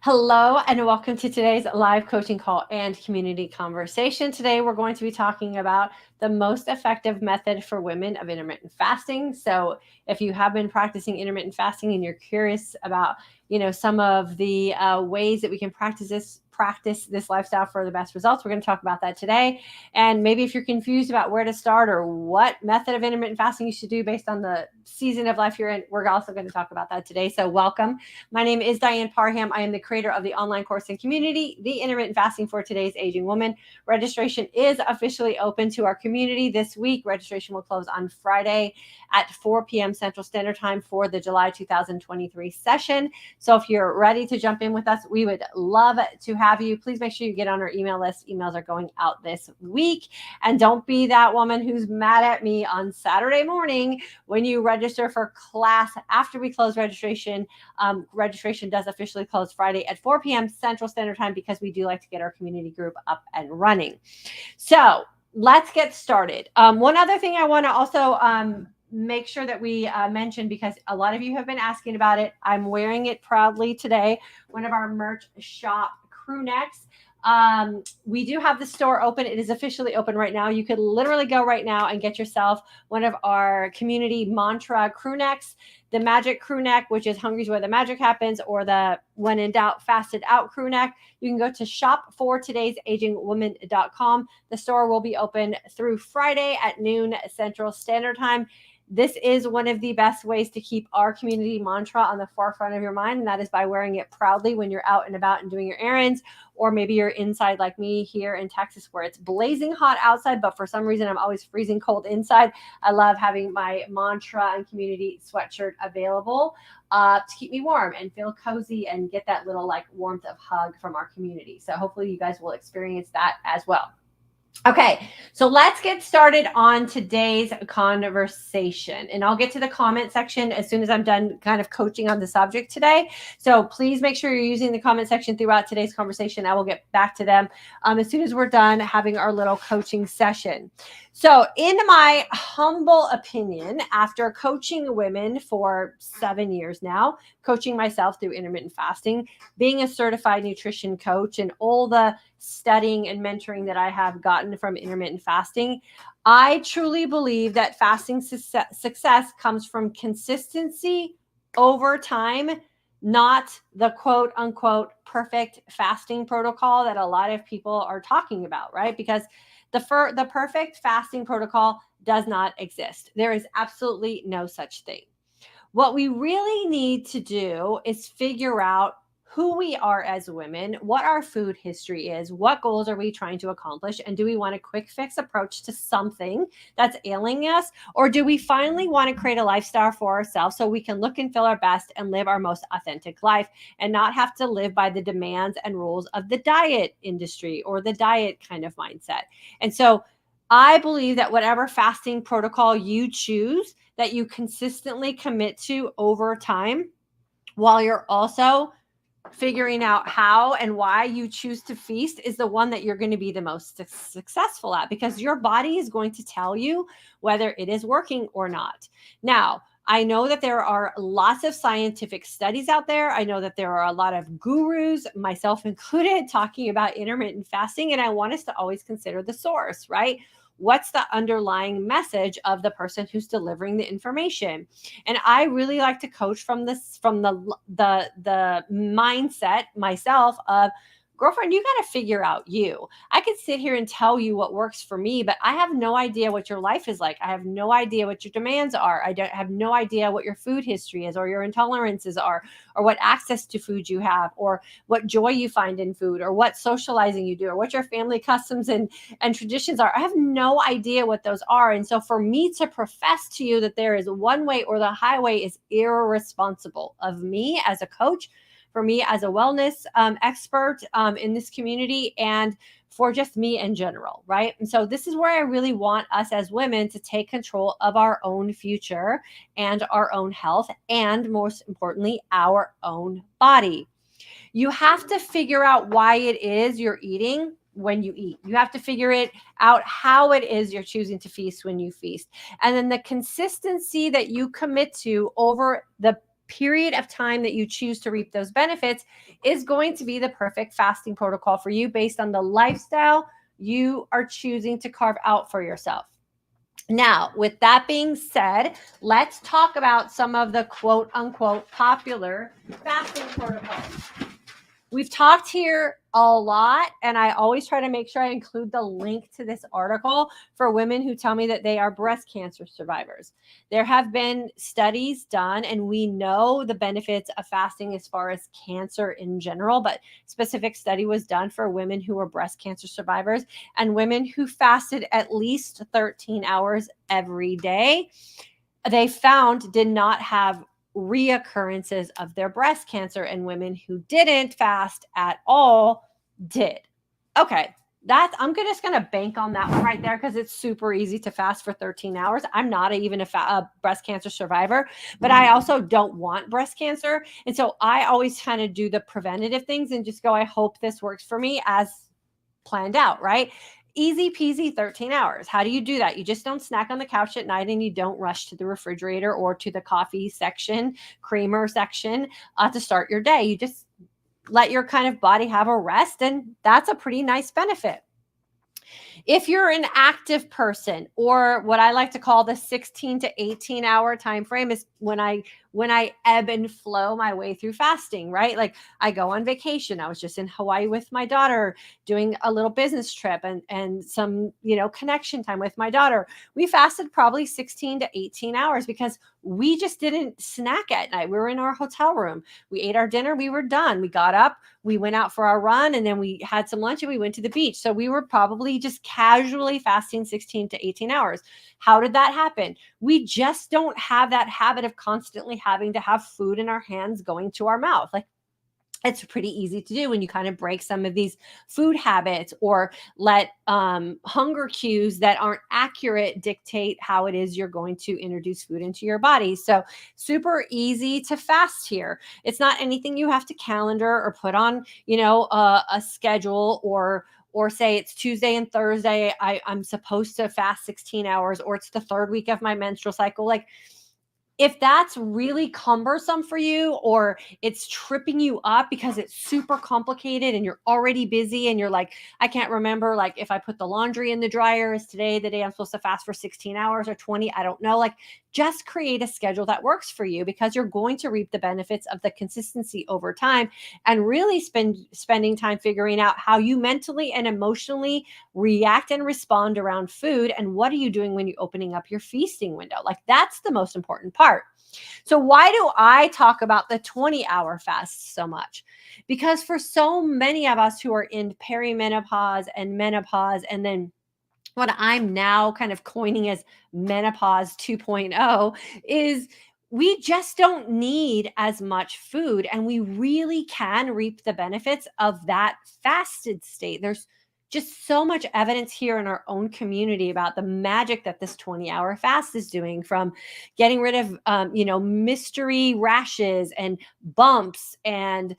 Hello and welcome to today's live coaching call and community conversation. Today we're going to be talking about the most effective method for women of intermittent fasting. So if you have been practicing intermittent fasting and you're curious about, some of the ways that we can practice this lifestyle for the best results, we're going to talk about that today. And maybe if you're confused about where to start or what method of intermittent fasting you should do based on the season of life you're in, we're also going to talk about that today. So welcome. My name is Diane Parham. I am the creator of the online course and community, The Intermittent Fasting for Today's Aging Woman. Registration is officially open to our community this week. Registration will close on Friday at 4 p.m. Central Standard Time for the July 2023 session. So if you're ready to jump in with us, we would love to have you. Please make sure you get on our email list. Emails are going out this week. And don't be that woman who's mad at me on Saturday morning when you register for class after we close registration. Registration does officially close Friday at 4 p.m. Central Standard Time because we do like to get our community group up and running. So let's get started. One other thing I want to also make sure that we mention, because a lot of you have been asking about it. I'm wearing it proudly today. One of our merch shop crew necks. We do have the store open. It is officially open right now. You could literally go right now and get yourself one of our community mantra crew necks, the magic crew neck, which is hungry's where the magic happens, or the when in doubt, fasted out crew neck. You can go to shopfortodaysagingwoman.com. The store will be open through Friday at noon Central Standard Time. This is one of the best ways to keep our community mantra on the forefront of your mind, and that is by wearing it proudly when you're out and about and doing your errands, or maybe you're inside like me here in Texas where it's blazing hot outside, but for some reason I'm always freezing cold inside. I love having my mantra and community sweatshirt available to keep me warm and feel cozy and get that little warmth of hug from our community. So hopefully you guys will experience that as well. Okay, so let's get started on today's conversation. And I'll get to the comment section as soon as I'm done kind of coaching on the subject today. So please make sure you're using the comment section throughout today's conversation. I will get back to them as soon as we're done having our little coaching session. So in my humble opinion, after coaching women for 7 years now, coaching myself through intermittent fasting, being a certified nutrition coach, and all the studying and mentoring that I have gotten from intermittent fasting, I truly believe that fasting success comes from consistency over time, not the quote unquote perfect fasting protocol that a lot of people are talking about, right? Because the perfect fasting protocol does not exist. There is absolutely no such thing. What we really need to do is figure out who we are as women, what our food history is, what goals are we trying to accomplish, and do we want a quick fix approach to something that's ailing us, or do we finally want to create a lifestyle for ourselves so we can look and feel our best and live our most authentic life and not have to live by the demands and rules of the diet industry or the diet kind of mindset. And so I believe that whatever fasting protocol you choose, that you consistently commit to over time, while you're also figuring out how and why you choose to feast, is the one that you're going to be the most successful at, because your body is going to tell you whether it is working or not. Now, I know that there are lots of scientific studies out there. I know that there are a lot of gurus, myself included, talking about intermittent fasting, and I want us to always consider the source, right? What's the underlying message of the person who's delivering the information? And I really like to coach from the mindset myself of, girlfriend, you got to figure out you. I could sit here and tell you what works for me, but I have no idea what your life is like. I have no idea what your demands are. I have no idea what your food history is, or your intolerances are, or what access to food you have, or what joy you find in food, or what socializing you do, or what your family customs and traditions are. I have no idea what those are. And so for me to profess to you that there is one way or the highway is irresponsible of me as a coach, for me as a wellness expert in this community, and for just me in general, right? And so this is where I really want us as women to take control of our own future and our own health, and most importantly, our own body. You have to figure out why it is you're eating when you eat. You have to figure it out how it is you're choosing to feast when you feast. And then the consistency that you commit to over the period of time that you choose to reap those benefits is going to be the perfect fasting protocol for you based on the lifestyle you are choosing to carve out for yourself. Now, with that being said, let's talk about some of the quote unquote popular fasting protocols. We've talked here a lot, and I always try to make sure I include the link to this article for women who tell me that they are breast cancer survivors. There have been studies done, and we know the benefits of fasting as far as cancer in general, but specific study was done for women who were breast cancer survivors and women who fasted at least 13 hours every day. They found did not have reoccurrences of their breast cancer, and women who didn't fast at all did. Okay, I'm just going to bank on that one right there because it's super easy to fast for 13 hours. I'm not even a breast cancer survivor, but I also don't want breast cancer. And so I always kind of do the preventative things and just go, I hope this works for me as planned out, right? Easy peasy 13 hours. How do you do that? You just don't snack on the couch at night, and you don't rush to the refrigerator or to the coffee section, creamer section to start your day. You just let your kind of body have a rest, and that's a pretty nice benefit. If you're an active person, or what I like to call the 16 to 18 hour time frame, is when I ebb and flow my way through fasting, right? Like I go on vacation. I was just in Hawaii with my daughter doing a little business trip and some, connection time with my daughter. We fasted probably 16 to 18 hours because we just didn't snack at night. We were in our hotel room. We ate our dinner. We were done. We got up, we went out for our run, and then we had some lunch and we went to the beach. So we were probably just casually fasting 16 to 18 hours. How did that happen? We just don't have that habit of constantly having to have food in our hands going to our mouth. Like, it's pretty easy to do when you kind of break some of these food habits or let hunger cues that aren't accurate dictate how it is you're going to introduce food into your body. So super easy to fast here. It's not anything you have to calendar or put on, a schedule or say it's Tuesday and Thursday, I'm supposed to fast 16 hours, or it's the third week of my menstrual cycle. Like, if that's really cumbersome for you, or it's tripping you up because it's super complicated and you're already busy and you're like, I can't remember, like if I put the laundry in the dryer, is today the day I'm supposed to fast for 16 hours or 20? I don't know. Like, just create a schedule that works for you, because you're going to reap the benefits of the consistency over time, and really spending time figuring out how you mentally and emotionally react and respond around food. And what are you doing when you're opening up your feasting window? Like, that's the most important part. So why do I talk about the 20-hour fast so much? Because for so many of us who are in perimenopause and menopause, and then what I'm now kind of coining as menopause 2.0, is we just don't need as much food, and we really can reap the benefits of that fasted state. There's just so much evidence here in our own community about the magic that this 20-hour fast is doing, from getting rid of, mystery rashes and bumps and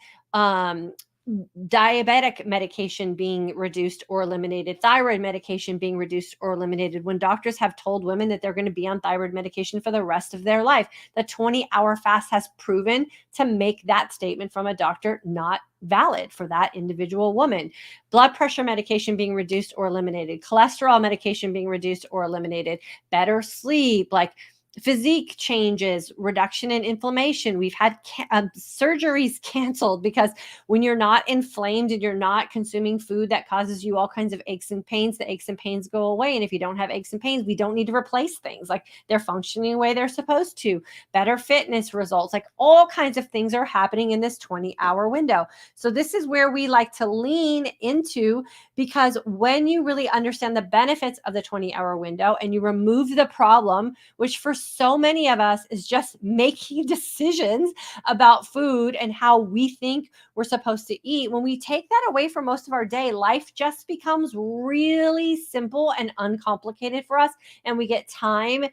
diabetic medication being reduced or eliminated, thyroid medication being reduced or eliminated. When doctors have told women that they're going to be on thyroid medication for the rest of their life, the 20-hour fast has proven to make that statement from a doctor not valid for that individual woman. Blood pressure medication being reduced or eliminated, cholesterol medication being reduced or eliminated, better sleep, like physique changes, reduction in inflammation. We've had surgeries canceled because when you're not inflamed and you're not consuming food that causes you all kinds of aches and pains, the aches and pains go away. And if you don't have aches and pains, we don't need to replace things. Like, they're functioning the way they're supposed to. Better fitness results, like all kinds of things are happening in this 20-hour window. So this is where we like to lean into, because when you really understand the benefits of the 20-hour window and you remove the problem, which for so many of us is just making decisions about food and how we think we're supposed to eat. When we take that away for most of our day, life just becomes really simple and uncomplicated for us, and we get time,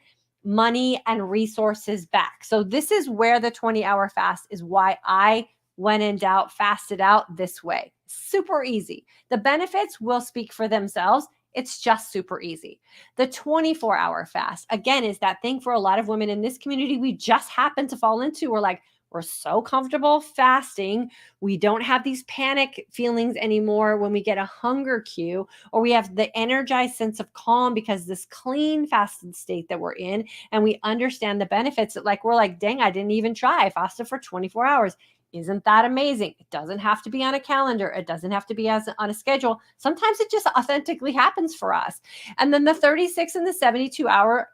money, and resources back. So this is where the 20-hour fast is why I, when in doubt, fasted out this way. Super easy. The benefits will speak for themselves. It's just super easy. The 24-hour fast, again, is that thing for a lot of women in this community we just happen to fall into. We're like, We're so comfortable fasting. We don't have these panic feelings anymore when we get a hunger cue, or we have the energized sense of calm because this clean fasted state that we're in, and we understand the benefits that, like, we're like, dang, I didn't even try. I fasted for 24 hours. Isn't that amazing? It doesn't have to be on a calendar. It doesn't have to be on a schedule. Sometimes it just authentically happens for us. And then the 36 and the 72-hour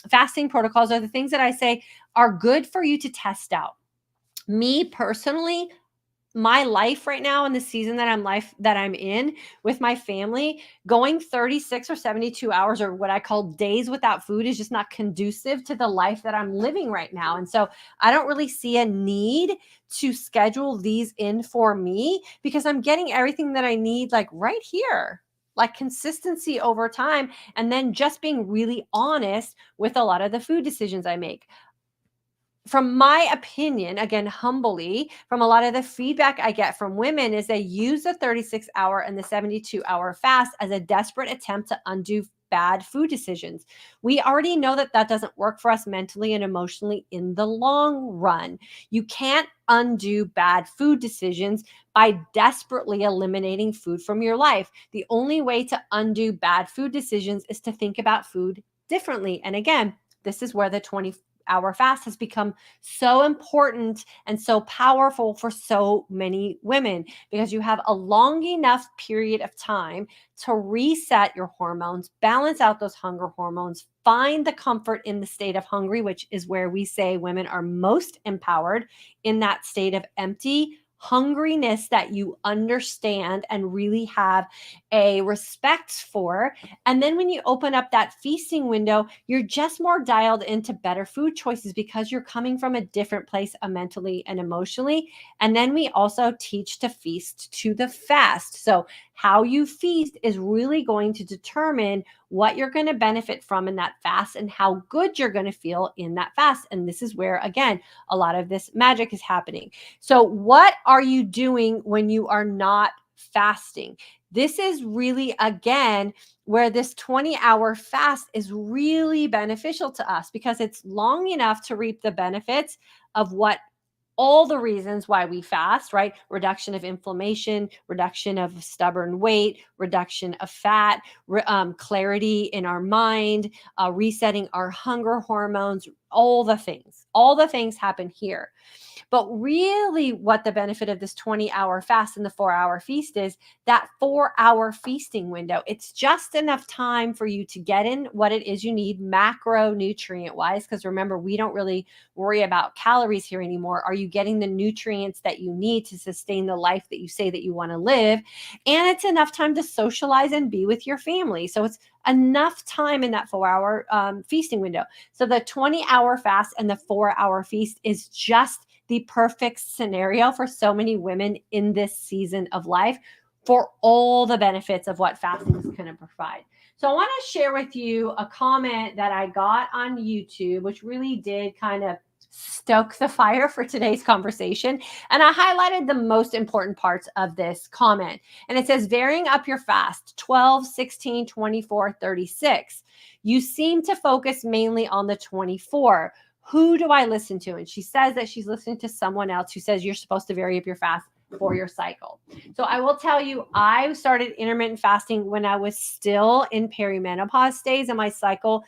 fasting protocols are the things that I say are good for you to test out. Me personally, my life right now in the season that I'm in with my family, going 36 or 72 hours, or what I call days without food, is just not conducive to the life that I'm living right now. And so I don't really see a need to schedule these in for me, because I'm getting everything that I need, like, right here, like consistency over time, and then just being really honest with a lot of the food decisions I make. From my opinion, again, humbly, from a lot of the feedback I get from women, is they use the 36-hour and the 72-hour fast as a desperate attempt to undo bad food decisions. We already know that that doesn't work for us mentally and emotionally in the long run. You can't undo bad food decisions by desperately eliminating food from your life. The only way to undo bad food decisions is to think about food differently. And again, this is where the 20-hour fast has become so important and so powerful for so many women, because you have a long enough period of time to reset your hormones, balance out those hunger hormones, find the comfort in the state of hungry, which is where we say women are most empowered, in that state of empty hungriness that you understand and really have a respect for. And then when you open up that feasting window, you're just more dialed into better food choices because you're coming from a different place mentally and emotionally. And then we also teach to feast to the fast. So how you feast is really going to determine what you're going to benefit from in that fast and how good you're going to feel in that fast. And this is where, again, a lot of this magic is happening. So what are you doing when you are not fasting? This is really, again, where this 20-hour fast is really beneficial to us, because it's long enough to reap the benefits of what all the reasons why we fast, right? Reduction of inflammation, reduction of stubborn weight, reduction of fat, clarity in our mind, resetting our hunger hormones, all the things happen here. But really, what the benefit of this 20-hour fast and the 4-hour feast is, that 4-hour feasting window. It's just enough time for you to get in what it is you need macronutrient wise, because remember, we don't really worry about calories here anymore. Are you getting the nutrients that you need to sustain the life that you say that you want to live? And it's enough time to socialize and be with your family. So it's enough time in that 4-hour feasting window. So the 20-hour fast and the 4-hour feast is just the perfect scenario for so many women in this season of life, for all the benefits of what fasting is going to provide. So I want to share with you a comment that I got on YouTube, which really did kind of stoke the fire for today's conversation. And I highlighted the most important parts of this comment. And it says, varying up your fast, 12, 16, 24, 36. You seem to focus mainly on the 24. Who do I listen to? And she says that she's listening to someone else who says you're supposed to vary up your fast for your cycle. So I will tell you, I started intermittent fasting when I was still in perimenopause stage, and my cycle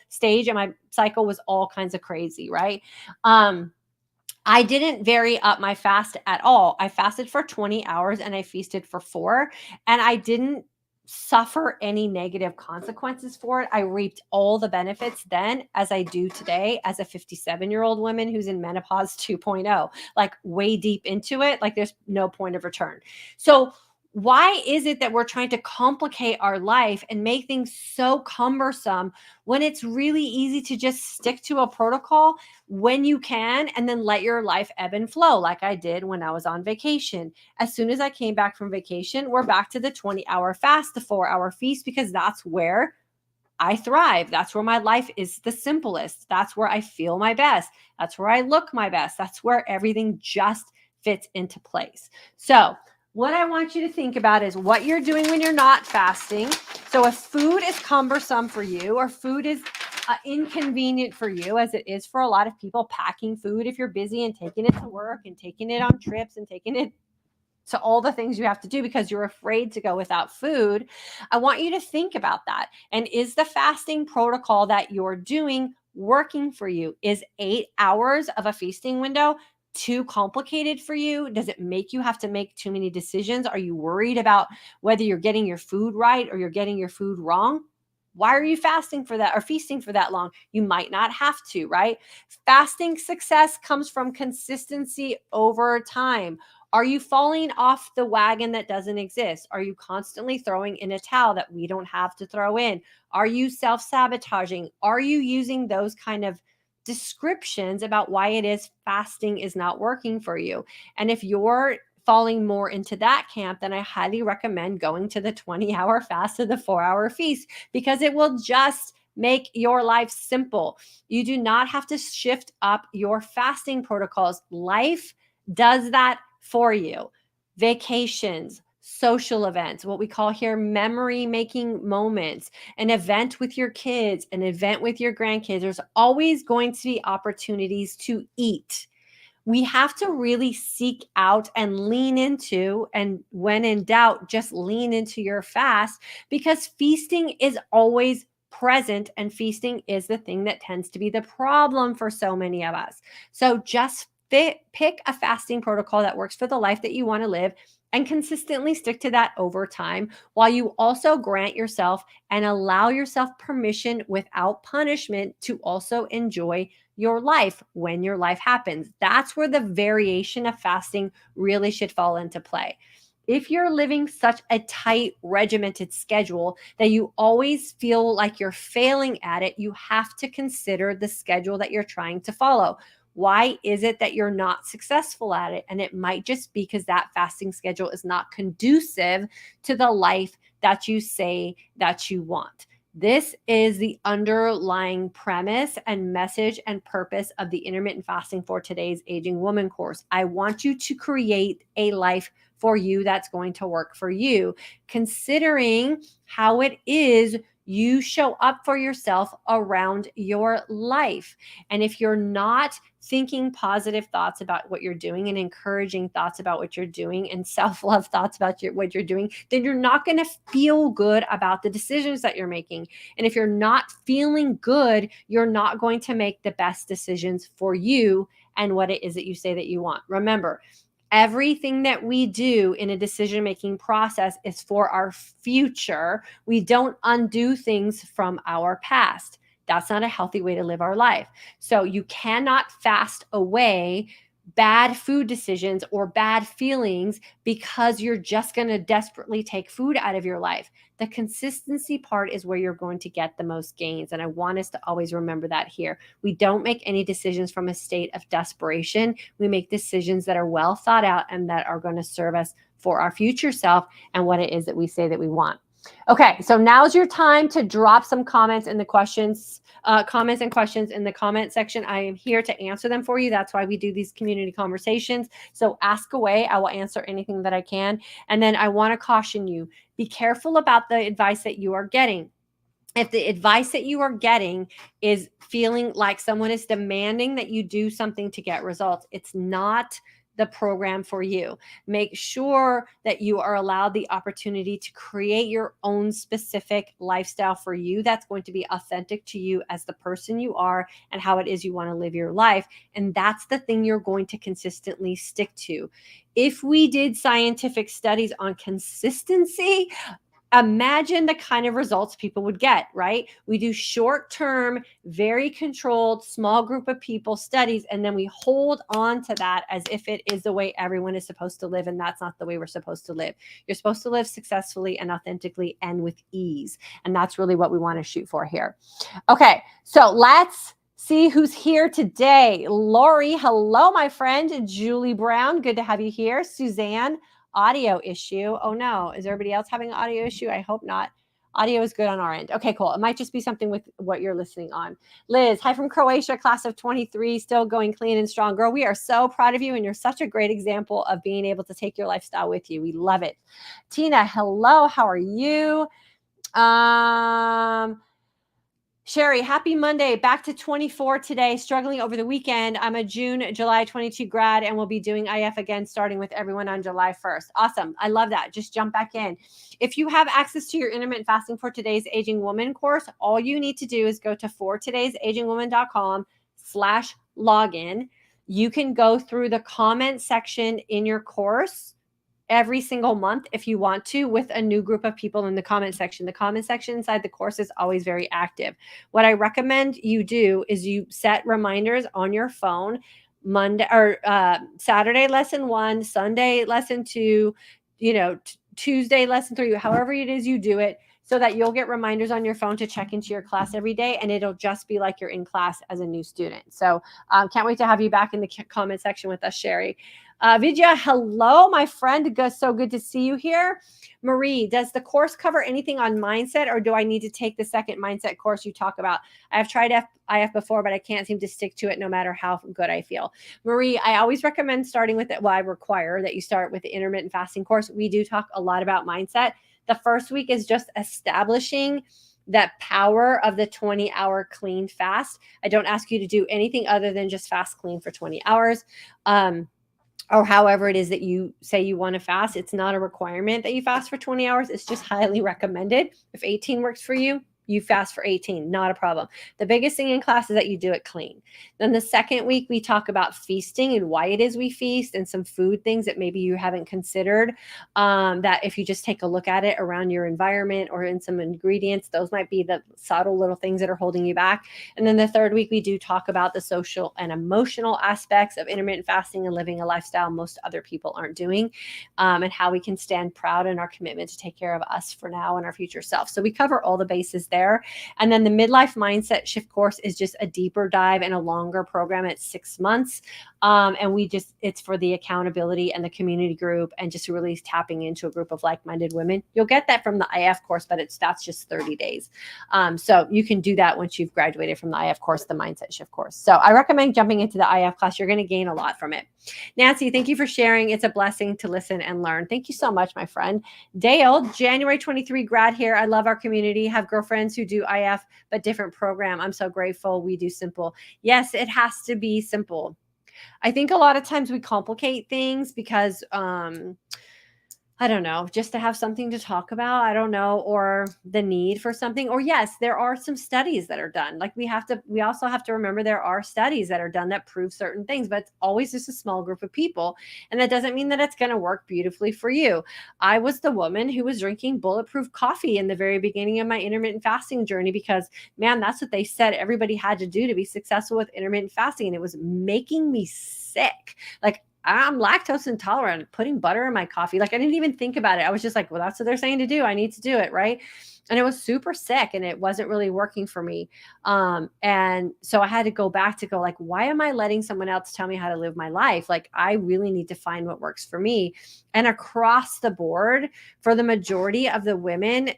was all kinds of crazy, right? I didn't vary up my fast at all. I fasted for 20 hours and I feasted for 4, and I didn't suffer any negative consequences for it. I reaped all the benefits then as I do today as a 57-year-old woman who's in menopause 2.0, like way deep into it. Like there's no point of return. So why is it that we're trying to complicate our life and make things so cumbersome when it's really easy to just stick to a protocol when you can, and then let your life ebb and flow, like I did when I was on vacation? As soon as I came back from vacation, we're back to the 20-hour fast, the 4-hour feast, because that's where I thrive. That's where my life is the simplest. That's where I feel my best. That's where I look my best. That's where everything just fits into place. So what I want you to think about is what you're doing when you're not fasting. So if food is cumbersome for you, or food is inconvenient for you as it is for a lot of people packing food if you're busy and taking it to work and taking it on trips and taking it to all the things you have to do because you're afraid to go without food, I want you to think about that. And is the fasting protocol that you're doing working for you? Is 8 hours of a feasting window too complicated for you? Does it make you have to make too many decisions? Are you worried about whether you're getting your food right or you're getting your food wrong? Why are you fasting for that or feasting for that long? You might not have to, right? Fasting success comes from consistency over time. Are you falling off the wagon that doesn't exist? Are you constantly throwing in a towel that we don't have to throw in? Are you self-sabotaging? Are you using those kind of descriptions about why it is fasting is not working for you? And if you're falling more into that camp, then I highly recommend going to the 20-hour fast or the 4-hour feast, because it will just make your life simple. You do not have to shift up your fasting protocols. Life does that for you. Vacations, social events, what we call here memory making moments, an event with your kids, an event with your grandkids. There's always going to be opportunities to eat. We have to really seek out and lean into, and when in doubt, just lean into your fast, because feasting is always present, and feasting is the thing that tends to be the problem for so many of us. So just pick a fasting protocol that works for the life that you want to live and consistently stick to that over time, while you also grant yourself and allow yourself permission without punishment to also enjoy your life when your life happens. That's where the variation of fasting really should fall into play. If you're living such a tight, regimented schedule that you always feel like you're failing at it, you have to consider the schedule that you're trying to follow. Why is it that you're not successful at it? And it might just be because that fasting schedule is not conducive to the life that you say that you want. This is the underlying premise and message and purpose of the Intermittent Fasting for Today's Aging Woman course. I want you to create a life for you that's going to work for you, considering how it is you show up for yourself around your life. And if you're not thinking positive thoughts about what you're doing and encouraging thoughts about what you're doing and self-love thoughts about what you're doing, then you're not going to feel good about the decisions that you're making. And if you're not feeling good, you're not going to make the best decisions for you and what it is that you say that you want. Remember, everything that we do in a decision-making process is for our future. We don't undo things from our past. That's not a healthy way to live our life. So you cannot fast away bad food decisions or bad feelings because you're just going to desperately take food out of your life. The consistency part is where you're going to get the most gains. And I want us to always remember that here. We don't make any decisions from a state of desperation. We make decisions that are well thought out and that are going to serve us for our future self and what it is that we say that we want. Okay, so now's your time to drop some comments in the questions in the comment section. I am here to answer them for you. That's why we do these community conversations. So ask away. I will answer anything that I can. And then I want to caution you, be careful about the advice that you are getting. If the advice that you are getting is feeling like someone is demanding that you do something to get results, it's not the program for you. Make sure that you are allowed the opportunity to create your own specific lifestyle for you that's going to be authentic to you as the person you are and how it is you want to live your life. And that's the thing you're going to consistently stick to. If we did scientific studies on consistency, imagine the kind of results people would get, right? We do short-term, very controlled, small group of people studies, and then we hold on to that as if it is the way everyone is supposed to live, and that's not the way we're supposed to live. You're supposed to live successfully and authentically and with ease, and that's really what we want to shoot for here. Okay, so let's see who's here today. Lori, hello, my friend. Julie Brown, good to have you here. Suzanne, audio issue. Oh no, is everybody else having an audio issue? I hope not. Audio is good on our end. Okay, cool. It might just be something with what you're listening on. Liz, hi from Croatia, class of 23, still going clean and strong. Girl, we are so proud of you, and you're such a great example of being able to take your lifestyle with you. We love it. Tina, hello, how are you? Sherry, happy Monday. Back to 24 today, struggling over the weekend. I'm a July 22 grad and we'll be doing IF again, starting with everyone on July 1st. Awesome. I love that. Just jump back in. If you have access to your intermittent fasting for today's Aging Woman course, all you need to do is go to fortodaysagingwoman.com/login. You can go through the comment section in your course every single month if you want to, with a new group of people in the comment section. The comment section inside the course is always very active. What I recommend you do is you set reminders on your phone, Monday or Saturday lesson 1, Sunday lesson 2, Tuesday lesson 3, however it is you do it, so that you'll get reminders on your phone to check into your class every day, and it'll just be like you're in class as a new student. So can't wait to have you back in the comment section with us, Sherry. Vidya, hello, my friend. So good to see you here. Marie, does the course cover anything on mindset, or do I need to take the second mindset course you talk about? I've tried IF before, but I can't seem to stick to it no matter how good I feel. Marie, I always recommend starting with it. Well, I require that you start with the intermittent fasting course. We do talk a lot about mindset. The first week is just establishing that power of the 20-hour clean fast. I don't ask you to do anything other than just fast clean for 20 hours. Or however it is that you say you want to fast. It's not a requirement that you fast for 20 hours. It's just highly recommended. If 18 works for you, you fast for 18, not a problem. The biggest thing in class is that you do it clean. Then the second week, we talk about feasting and why it is we feast, and some food things that maybe you haven't considered, that if you just take a look at it around your environment or in some ingredients, those might be the subtle little things that are holding you back. And then the third week, we do talk about the social and emotional aspects of intermittent fasting and living a lifestyle most other people aren't doing, and how we can stand proud in our commitment to take care of us for now and our future self. So we cover all the bases there. And then the midlife mindset shift course is just a deeper dive and a longer program. It's 6 months. And it's for the accountability and the community group, and just really tapping into a group of like-minded women. You'll get that from the IF course, but that's just 30 days. So you can do that once you've graduated from the IF course, the mindset shift course. So I recommend jumping into the IF class. You're going to gain a lot from it. Nancy, thank you for sharing. It's a blessing to listen and learn. Thank you so much, my friend. Dale, January 23 grad here. I love our community. Have girlfriends who do IF, but different program. I'm so grateful we do simple. Yes, it has to be simple. I think a lot of times we complicate things because, I don't know, just to have something to talk about, I don't know, or the need for something. Or yes, there are some studies that are done. Like we also have to remember there are studies that are done that prove certain things, but it's always just a small group of people. And that doesn't mean that it's going to work beautifully for you. I was the woman who was drinking bulletproof coffee in the very beginning of my intermittent fasting journey because, man, that's what they said everybody had to do to be successful with intermittent fasting. And it was making me sick. Like, I'm lactose intolerant, putting butter in my coffee. Like I didn't even think about it. I was just like, well, that's what they're saying to do. I need to do it. Right. And it was super sick and it wasn't really working for me. And so I had to go back to like, why am I letting someone else tell me how to live my life? Like I really need to find what works for me. And across the board, for the majority of the women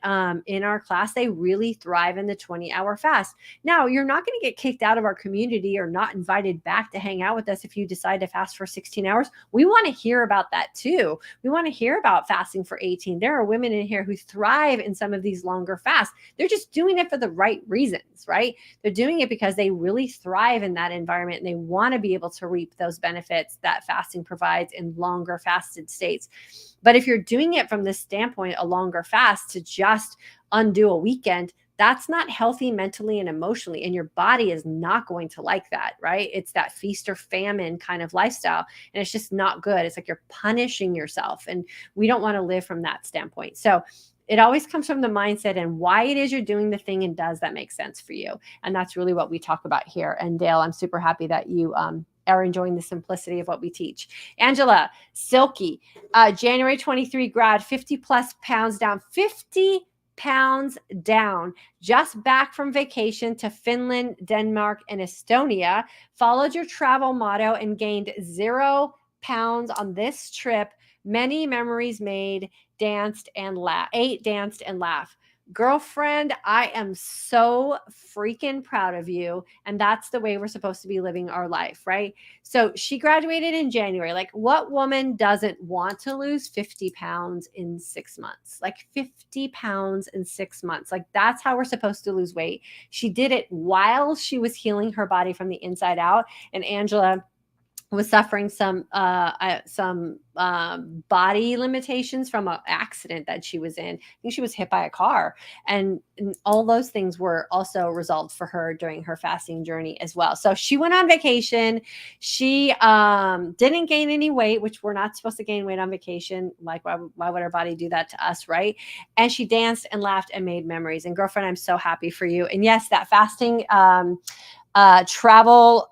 in our class, they really thrive in the 20-hour fast. Now, you're not going to get kicked out of our community or not invited back to hang out with us if you decide to fast for 16 hours. We want to hear about that too. We want to hear about fasting for 18. There are women in here who thrive in some of these longer fasts. They're just doing it for the right reasons, right? They're doing it because they really thrive in that environment and they want to be able to reap those benefits that fasting provides in longer fasted states. But if you're doing it from this standpoint, a longer fast to just undo a weekend, that's not healthy mentally and emotionally. And your body is not going to like that, right? It's that feast or famine kind of lifestyle. And it's just not good. It's like you're punishing yourself. And we don't want to live from that standpoint. So it always comes from the mindset and why it is you're doing the thing, and does that make sense for you? And that's really what we talk about here. And Dale, I'm super happy that you are enjoying the simplicity of what we teach. Angela, Silky, January 23 grad, 50 plus pounds down, 50 pounds down, just back from vacation to Finland, Denmark, and Estonia, followed your travel motto and gained 0 pounds on this trip. Many memories made, ate, danced, and laughed. Girlfriend, I am so freaking proud of you. And that's the way we're supposed to be living our life, right? So she graduated in January. Like, what woman doesn't want to lose 50 pounds in 6 months? Like 50 pounds in 6 months. Like, that's how we're supposed to lose weight. She did it while she was healing her body from the inside out. And Angela was suffering some body limitations from an accident that she was in. I think she was hit by a car, and all those things were also resolved for her during her fasting journey as well. So she went on vacation. She didn't gain any weight, which we're not supposed to gain weight on vacation. Like, why would our body do that to us, right? And she danced and laughed and made memories. And girlfriend, I'm so happy for you. And yes, that fasting travel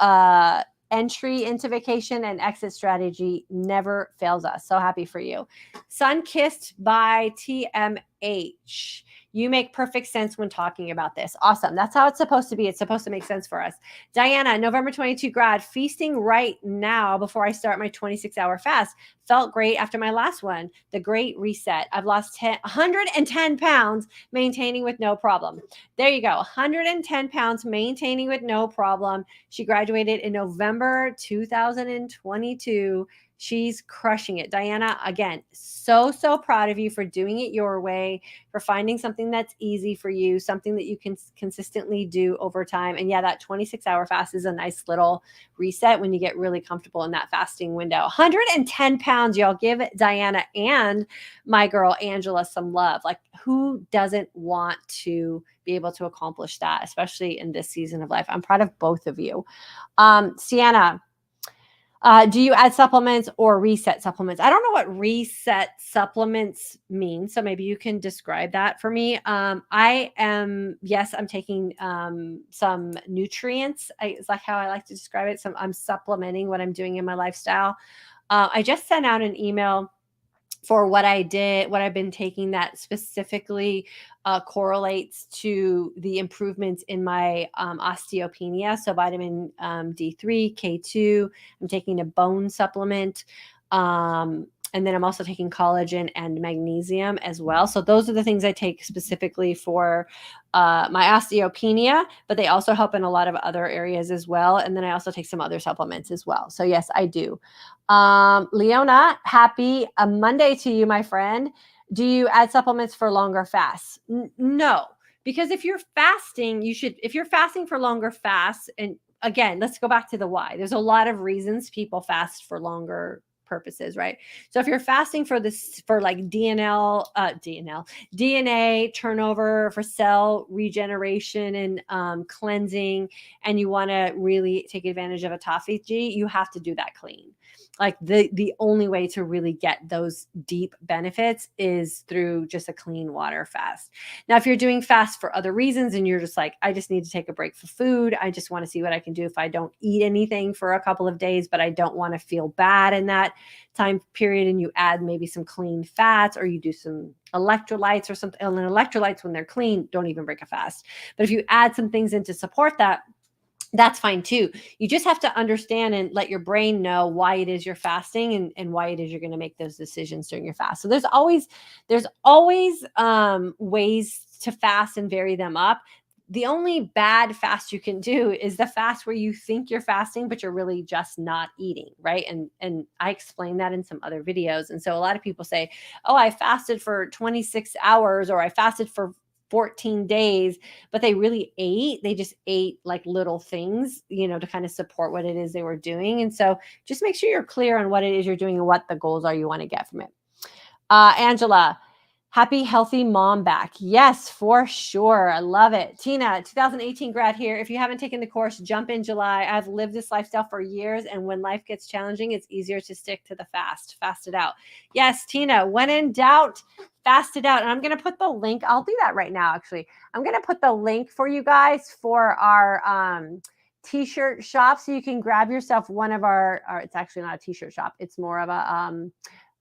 entry into vacation and exit strategy never fails us. So happy for you. Sun-Kissed by TMH. You make perfect sense when talking about this. Awesome. That's how it's supposed to be. It's supposed to make sense for us. Diana, November 22 grad, feasting right now before I start my 26-hour fast. Felt great after my last one, the Great Reset. I've lost 110 pounds, maintaining with no problem. There you go. 110 pounds, maintaining with no problem. She graduated in November 2022. She's crushing it. Diana, again, so proud of you for doing it your way, for finding something that's easy for you, something that you can consistently do over time. And yeah, that 26-hour fast is a nice little reset when you get really comfortable in that fasting window. 110 pounds, y'all. Give Diana and my girl Angela some love. Like, who doesn't want to be able to accomplish that, especially in this season of life? I'm proud of both of you. Sienna, do you add supplements or reset supplements? I don't know what reset supplements mean, so maybe you can describe that for me. I'm taking some nutrients. Is like how I like to describe it. So I'm supplementing what I'm doing in my lifestyle. I just sent out an email for what I've been taking that specifically correlates to the improvements in my osteopenia. So vitamin D3, K2, I'm taking a bone supplement. And then I'm also taking collagen and magnesium as well. So those are the things I take specifically for my osteopenia, but they also help in a lot of other areas as well. And then I also take some other supplements as well. So yes, I do. Leona, happy Monday to you, my friend. Do you add supplements for longer fasts? No, because if you're fasting, if you're fasting for longer fasts, and again, let's go back to the why. There's a lot of reasons people fast for longer purposes, right? So if you're fasting for like DNA turnover, for cell regeneration and cleansing, and you want to really take advantage of autophagy, you have to do that clean. Like the only way to really get those deep benefits is through just a clean water fast. Now, if you're doing fast for other reasons and you're just like, I just need to take a break for food, I just want to see what I can do if I don't eat anything for a couple of days, but I don't want to feel bad in that time period, and you add maybe some clean fats, or you do some electrolytes or something. And electrolytes, when they're clean, don't even break a fast. But if you add some things in to support that, that's fine too. You just have to understand and let your brain know why it is you're fasting and why it is you're going to make those decisions during your fast. So there's always ways to fast and vary them up. The only bad fast you can do is the fast where you think you're fasting, but you're really just not eating, right? And I explain that in some other videos. And so a lot of people say, oh, I fasted for 26 hours, or I fasted for 14 days, but they really ate. They just ate like little things, to kind of support what it is they were doing. And so just make sure you're clear on what it is you're doing and what the goals are you want to get from it. Angela, happy, healthy mom back. Yes, for sure. I love it. Tina, 2018 grad here. If you haven't taken the course, jump in July. I've lived this lifestyle for years, and when life gets challenging, it's easier to stick to the fast it out. Yes, Tina, when in doubt, fast it out. And I'm going to put the link. I'll do that right now, actually. I'm going to put the link for you guys for our t-shirt shop, so you can grab yourself one of our it's actually not a t-shirt shop. It's more of a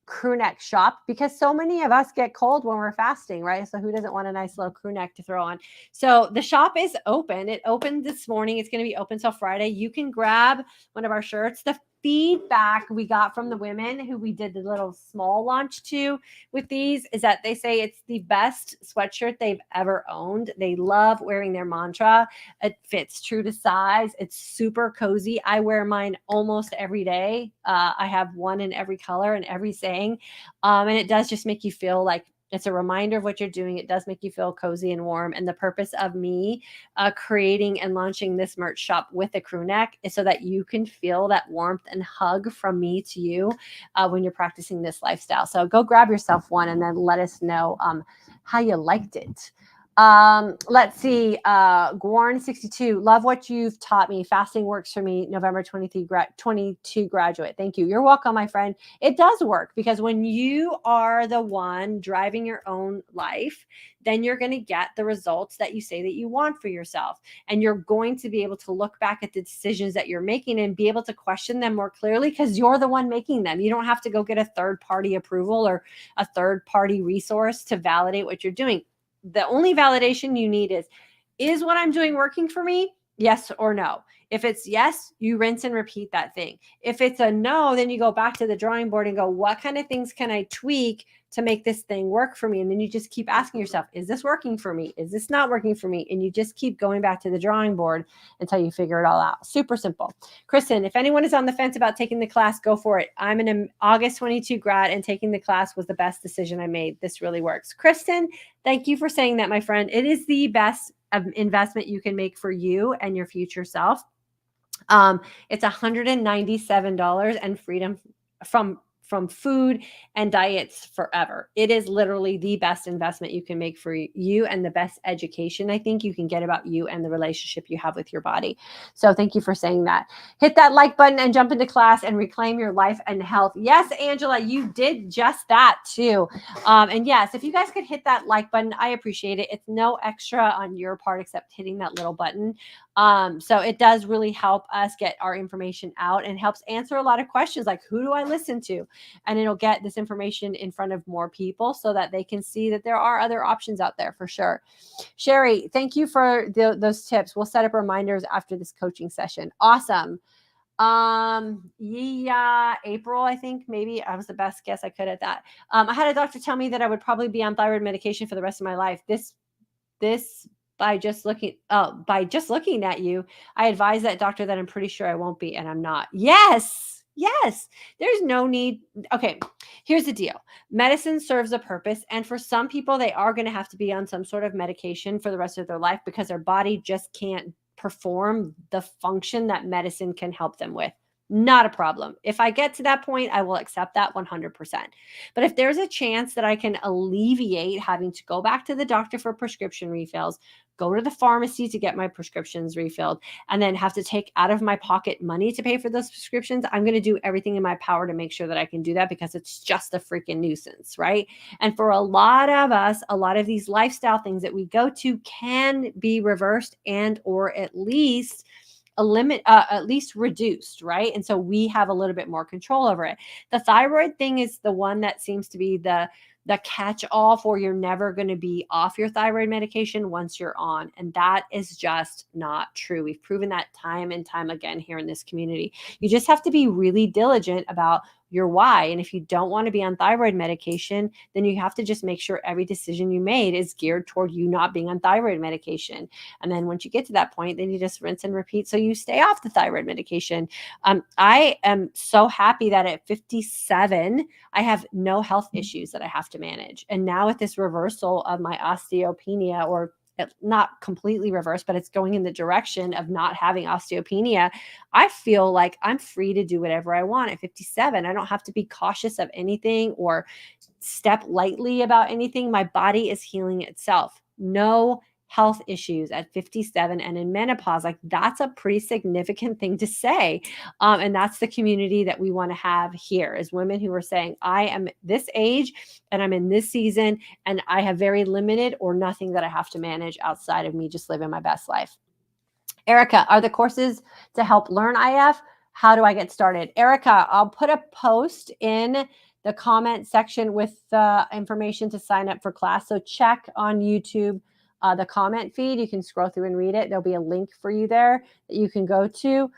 crew neck shop, because so many of us get cold when we're fasting, right? So who doesn't want a nice little crew neck to throw on? So the shop is open. It opened this morning. It's going to be open till Friday. You can grab one of our shirts. feedback we got from the women who we did the little small launch to with these is that they say it's the best sweatshirt they've ever owned. They love wearing their mantra. It fits true to size. It's super cozy. I wear mine almost every day. I have one in every color and every saying. And it does just make you feel like it's a reminder of what you're doing. It does make you feel cozy and warm. And the purpose of me creating and launching this merch shop with a crew neck is so that you can feel that warmth and hug from me to you when you're practicing this lifestyle. So go grab yourself one and then let us know how you liked it. Let's see. Gorn62, love what you've taught me. Fasting works for me. November 22 graduate. Thank you. You're welcome, my friend. It does work because when you are the one driving your own life, then you're going to get the results that you say that you want for yourself. And you're going to be able to look back at the decisions that you're making and be able to question them more clearly because you're the one making them. You don't have to go get a third-party approval or a third-party resource to validate what you're doing. The only validation you need is what I'm doing working for me? Yes or no. If it's yes, you rinse and repeat that thing. If it's a no, then you go back to the drawing board and go, what kind of things can I tweak to make this thing work for me? And then you just keep asking yourself, is this working for me? Is this not working for me? And you just keep going back to the drawing board until you figure it all out. Super simple. Kristen, if anyone is on the fence about taking the class, go for it. I'm an August 22 grad and taking the class was the best decision I made. This really works. Kristen, thank you for saying that, my friend. It is the best investment you can make for you and your future self. It's $197 and freedom from food and diets forever. It is literally the best investment you can make for you and the best education I think you can get about you and the relationship you have with your body. So thank you for saying that. Hit that like button and jump into class and reclaim your life and health. Yes, Angela, you did just that too. And yes, if you guys could hit that like button, I appreciate it. It's no extra on your part except hitting that little button. So it does really help us get our information out and helps answer a lot of questions like, who do I listen to? And it'll get this information in front of more people so that they can see that there are other options out there for sure. Sherry, thank you for those tips. We'll set up reminders after this coaching session. Awesome. Yeah, April, I think maybe I was the best guess I could at that. I had a doctor tell me that I would probably be on thyroid medication for the rest of my life. This by just looking at you, I advise that doctor that I'm pretty sure I won't be, and I'm not. Yes. There's no need. Okay, here's the deal. Medicine serves a purpose, and for some people, they are going to have to be on some sort of medication for the rest of their life because their body just can't perform the function that medicine can help them with. Not a problem. If I get to that point, I will accept that 100%. But if there's a chance that I can alleviate having to go back to the doctor for prescription refills, go to the pharmacy to get my prescriptions refilled, and then have to take out of my pocket money to pay for those prescriptions, I'm going to do everything in my power to make sure that I can do that because it's just a freaking nuisance, right? And for a lot of us, a lot of these lifestyle things that we go to can be reversed and or at least reduced, right? And so we have a little bit more control over it. The thyroid thing is the one that seems to be the catch-all for you're never going to be off your thyroid medication once you're on. And that is just not true. We've proven that time and time again here in this community. You just have to be really diligent about your why. And if you don't want to be on thyroid medication, then you have to just make sure every decision you made is geared toward you not being on thyroid medication. And then once you get to that point, then you just rinse and repeat so you stay off the thyroid medication. I am so happy that at 57, I have no health issues that I have to manage. And now with this reversal of my osteopenia, or not completely reversed, but it's going in the direction of not having osteopenia, I feel like I'm free to do whatever I want at 57. I don't have to be cautious of anything or step lightly about anything. My body is healing itself. No health issues at 57 and in menopause. Like, that's a pretty significant thing to say. And that's the community that we want to have here, is women who are saying, I am this age and I'm in this season and I have very limited or nothing that I have to manage outside of me just living my best life. Erica, are the courses to help learn IF? How do I get started? Erica, I'll put a post in the comment section with information to sign up for class. So check on YouTube the comment feed. You can scroll through and read it. There'll be a link for you there that you can go to.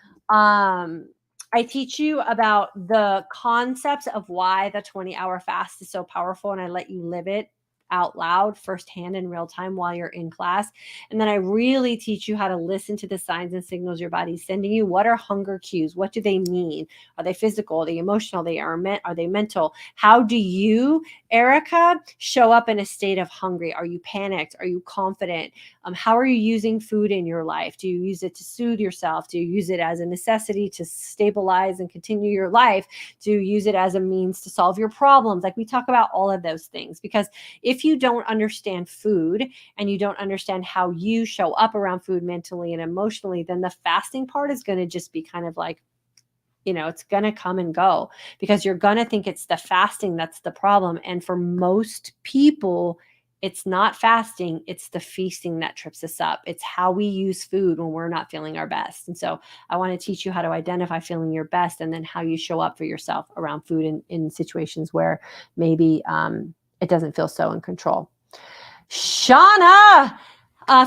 I teach you about the concepts of why the 20-hour fast is so powerful, and I let you live it out loud firsthand in real time while you're in class. And then I really teach you how to listen to the signs and signals your body's sending you. What are hunger cues? What do they mean? Are they physical? Are they emotional? Are they mental? How do you, Erica, show up in a state of hungry? Are you panicked? Are you confident? How are you using food in your life? Do you use it to soothe yourself? Do you use it as a necessity to stabilize and continue your life? Do you use it as a means to solve your problems? Like, we talk about all of those things, because if you don't understand food and you don't understand how you show up around food mentally and emotionally, then the fasting part is going to just be kind of like, it's going to come and go, because you're going to think it's the fasting that's the problem. And for most people, it's not fasting, it's the feasting that trips us up. It's how we use food when we're not feeling our best. And so I want to teach you how to identify feeling your best, and then how you show up for yourself around food in situations where maybe it doesn't feel so in control. Shauna,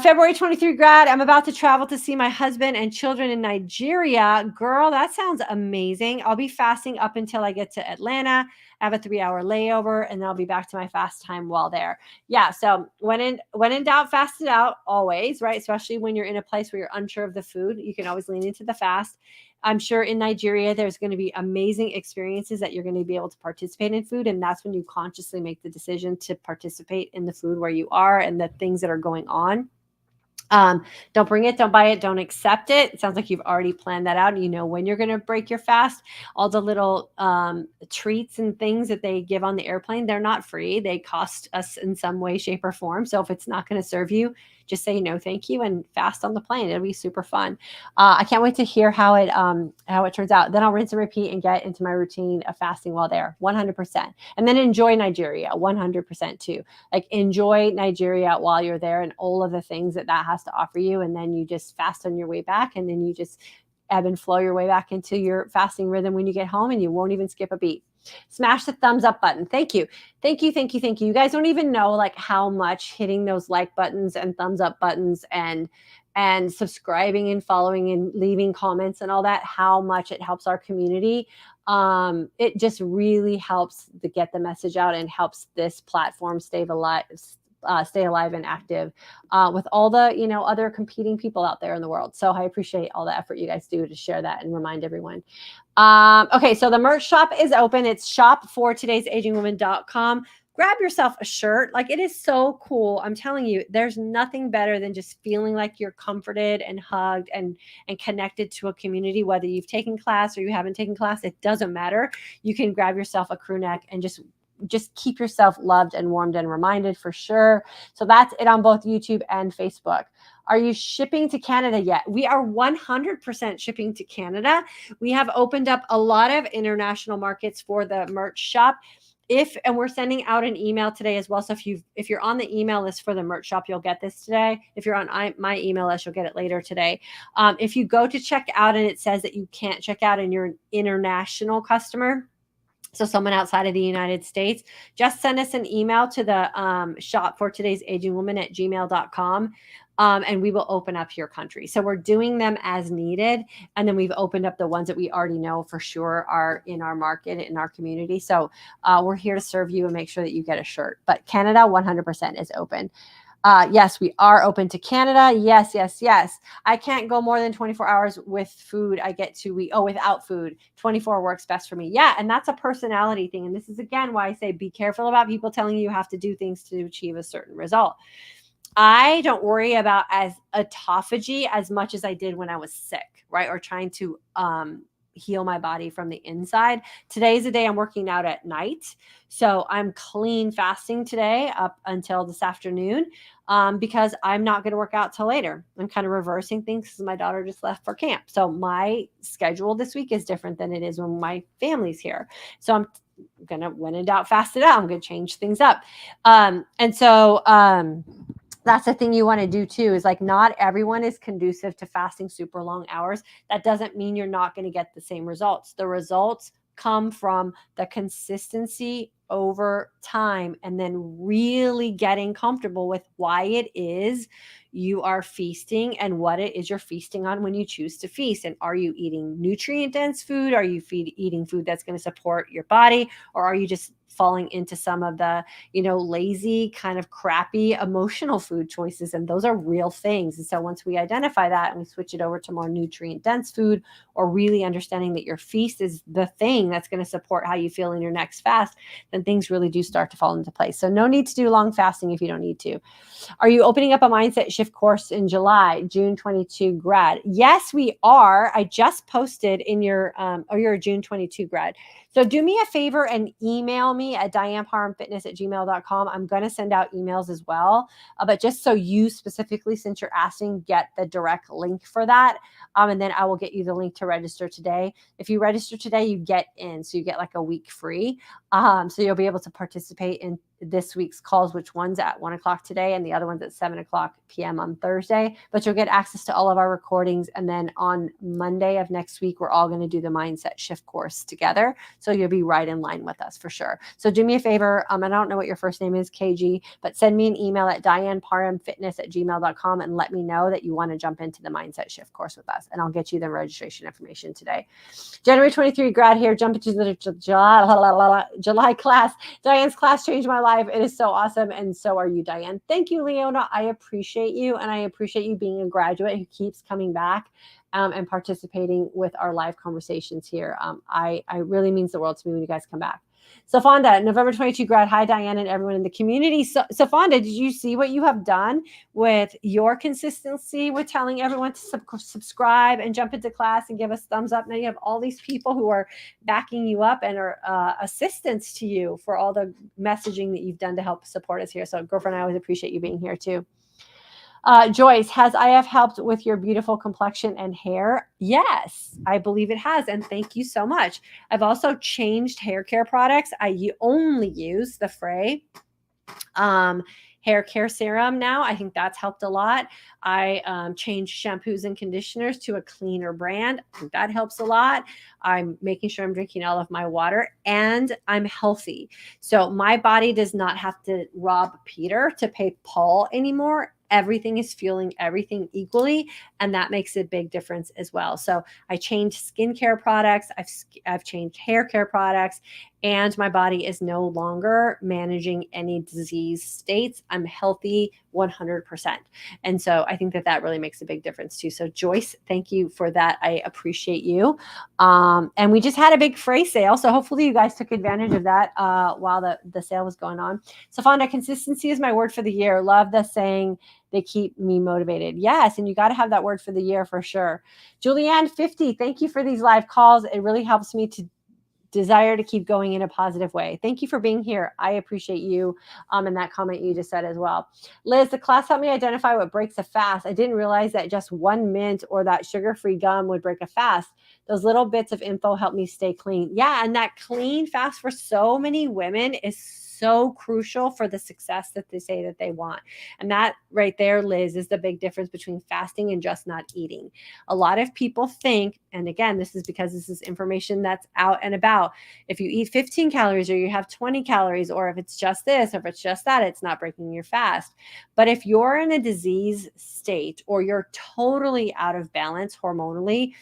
February 23 grad. I'm about to travel to see my husband and children in Nigeria. Girl, that sounds amazing. I'll be fasting up until I get to Atlanta. I have a 3-hour layover, and then I'll be back to my fast time while there. Yeah. So when in doubt, fast it out always, right? Especially when you're in a place where you're unsure of the food, you can always lean into the fast. I'm sure in Nigeria, there's going to be amazing experiences that you're going to be able to participate in food. And that's when you consciously make the decision to participate in the food where you are and the things that are going on. Don't bring it, don't buy it, don't accept it. It sounds like you've already planned that out. You know when you're going to break your fast. All the little treats and things that they give on the airplane, they're not free. They cost us in some way, shape, or form. So if it's not going to serve you, just say no, thank you, and fast on the plane. It'll be super fun. I can't wait to hear how it turns out. Then I'll rinse and repeat and get into my routine of fasting while there, 100%. And then enjoy Nigeria, 100% too. Like, enjoy Nigeria while you're there and all of the things that has to offer you. And then you just fast on your way back, and then you just ebb and flow your way back into your fasting rhythm when you get home, and you won't even skip a beat. Smash the thumbs up button. Thank you. Thank you. Thank you. Thank you. You guys don't even know like how much hitting those like buttons and thumbs up buttons and subscribing and following and leaving comments and all that, how much it helps our community. It just really helps to get the message out and helps this platform stay alive and active with all the other competing people out there in the world. So I appreciate all the effort you guys do to share that and remind everyone. Okay, so the merch shop is open. It's shop4todaysagingwoman.com. Grab yourself a shirt. Like, it is so cool. I'm telling you, there's nothing better than just feeling like you're comforted and hugged and connected to a community, whether you've taken class or you haven't taken class. It doesn't matter. You can grab yourself a crew neck and just keep yourself loved and warmed and reminded, for sure. So that's it on both YouTube and Facebook. Are you shipping to Canada yet? We are 100% shipping to Canada. We have opened up a lot of international markets for the merch shop. And we're sending out an email today as well. So if you're on the email list for the merch shop, you'll get this today. If you're on my email list, you'll get it later today. If you go to check out and it says that you can't check out and you're an international customer, so someone outside of the United States, just send us an email to the shop for today's aging woman at gmail.com. And we will open up your country. So we're doing them as needed. And then we've opened up the ones that we already know for sure are in our market, in our community. So we're here to serve you and make sure that you get a shirt. But Canada 100% is open. Yes, we are open to Canada. Yes, yes, yes. I can't go more than 24 hours with food. Without food. 24 works best for me. Yeah, and that's a personality thing. And this is, again, why I say be careful about people telling you have to do things to achieve a certain result. I don't worry about as autophagy as much as I did when I was sick, right? Or trying to heal my body from the inside. Today's the day I'm working out at night. So I'm clean fasting today up until this afternoon because I'm not going to work out till later. I'm kind of reversing things because my daughter just left for camp. So my schedule this week is different than it is when my family's here. So I'm going to, when in doubt, fast it out. I'm going to change things up. That's the thing you want to do too, is like, not everyone is conducive to fasting super long hours. That doesn't mean you're not going to get the same results. The results come from the consistency over time and then really getting comfortable with why it is you are feasting and what it is you're feasting on when you choose to feast. And are you eating nutrient dense food? Are you eating food that's going to support your body? Or are you just falling into some of the, lazy kind of crappy emotional food choices? And those are real things. And so once we identify that and we switch it over to more nutrient dense food, or really understanding that your feast is the thing that's going to support how you feel in your next fast, then things really do start to fall into place. So no need to do long fasting if you don't need to. Are you opening up a mindset shift course in July, June 22 grad? Yes, we are. I just posted in you're a June 22 grad. So do me a favor and email me at dianeparhamfitness@gmail.com. I'm going to send out emails as well. But just so you specifically, since you're asking, get the direct link for that. And then I will get you the link to register today. If you register today, you get in. So you get like a week free. So you'll be able to participate in this week's calls, which one's at 1:00 today and the other one's at 7:00 p.m. on Thursday. But you'll get access to all of our recordings. And then on Monday of next week, we're all going to do the mindset shift course together. So you'll be right in line with us for sure. So do me a favor. I don't know what your first name is, KG, but send me an email at dianeparhamfitness@gmail.com and let me know that you want to jump into the mindset shift course with us. And I'll get you the registration information today. January 23 grad here. Jump into the July class. Diane's class changed my life. It is so awesome. And so are you, Diane. Thank you, Leona. I appreciate you. And I appreciate you being a graduate who keeps coming back and participating with our live conversations here. I really means the world to me when you guys come back. So Fonda, November 22 grad. Hi, Diane, and everyone in the community. So Fonda, did you see what you have done with your consistency with telling everyone to subscribe and jump into class and give us thumbs up? Now you have all these people who are backing you up and are assistants to you for all the messaging that you've done to help support us here. So girlfriend, I always appreciate you being here too. Joyce, has IF helped with your beautiful complexion and hair? Yes, I believe it has. And thank you so much. I've also changed hair care products. I only use the FRÉ hair care serum now. I think that's helped a lot. I changed shampoos and conditioners to a cleaner brand. I think that helps a lot. I'm making sure I'm drinking all of my water and I'm healthy. So my body does not have to rob Peter to pay Paul anymore. Everything is fueling everything equally, and that makes a big difference as well. So I changed skincare products. I've changed hair care products, and my body is no longer managing any disease states. I'm healthy 100%. And so I think that really makes a big difference too. So Joyce, thank you for that. I appreciate you. And we just had a big FRÉ sale. So hopefully you guys took advantage of that while the sale was going on. So Fonda, consistency is my word for the year. Love the saying, they keep me motivated. Yes. And you got to have that word for the year for sure. Julianne 50, thank you for these live calls. It really helps me to desire to keep going in a positive way. Thank you for being here. I appreciate you and that comment you just said as well. Liz, the class helped me identify what breaks a fast. I didn't realize that just one mint or that sugar-free gum would break a fast. Those little bits of info help me stay clean. Yeah, and that clean fast for so many women is so crucial for the success that they say that they want. And that right there, Liz, is the big difference between fasting and just not eating. A lot of people think, and again, this is because this is information that's out and about, if you eat 15 calories or you have 20 calories, or if it's just this, or if it's just that, it's not breaking your fast. But if you're in a disease state or you're totally out of balance hormonally,